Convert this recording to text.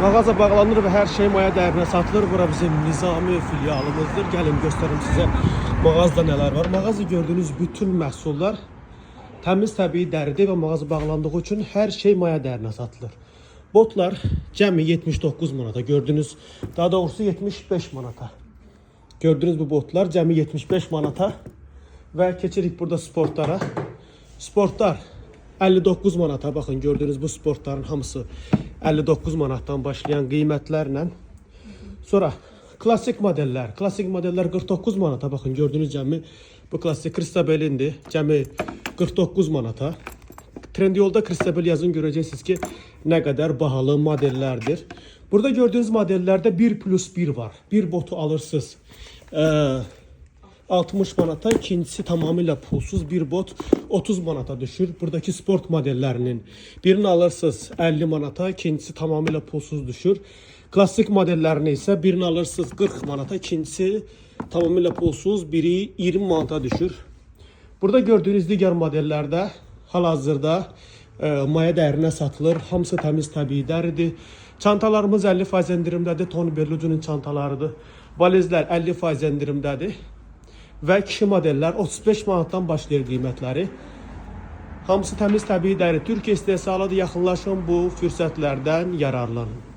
Mağaza bağlanır ve her şey maya dəyərinə satılır. Bura bizim Nizami filialımızdır. Gəlin göstərim sizə mağazada nələr var. Mağaza gördüğünüz bütün məhsullar təmiz təbii dəridir və mağaza bağlandığı üçün hər şey maya dəyərinə satılır. Botlar cəmi 79 manata gördünüz. Daha doğrusu 75 manata. Gördüğünüz bu botlar cəmi 75 manata. Və keçirik burada sportlara. Sportlar 59 manata. Bakın gördüğünüz bu sportların hamısı 59 manattan başlayan qiymətlərlə. Sonra klasik modeller. Klasik modeller 49 manata. Bakın gördüğünüz cəmi bu klasik Christabel'indir. Cəmi 49 manata. Trendyol'da Christabel yazın, göreceksiniz ki ne kadar bahalı modellerdir. Burada gördüğünüz modellerde 1+1 var. Bir botu alırsınız 60 manata, ikincisi tamamıyla pulsuz bir bot 30 manata düşür. Buradaki sport modellerinin birini alırsınız 50 manata, ikincisi tamamıyla pulsuz düşür. Klasik modellerini ise birini alırsınız 40 manata, ikincisi tamamıyla pulsuz, biri 20 manata düşür. Burada gördüğünüz diğer modellerde hal-hazırda maya dəyərinə satılır. Hamısı təmiz təbii dəridir. Çantalarımız 50% endirimdədir. Tony Berlucci'nin çantalarıdır. Valizlər 50% endirimdədir. Və kişi modeller 35 manatdan başlayır qiymətləri. Hamısı təmiz təbii dəri. Türkiyə istehsalıdır. Yaxınlaşın, bu fürsətlərdən yararlanın.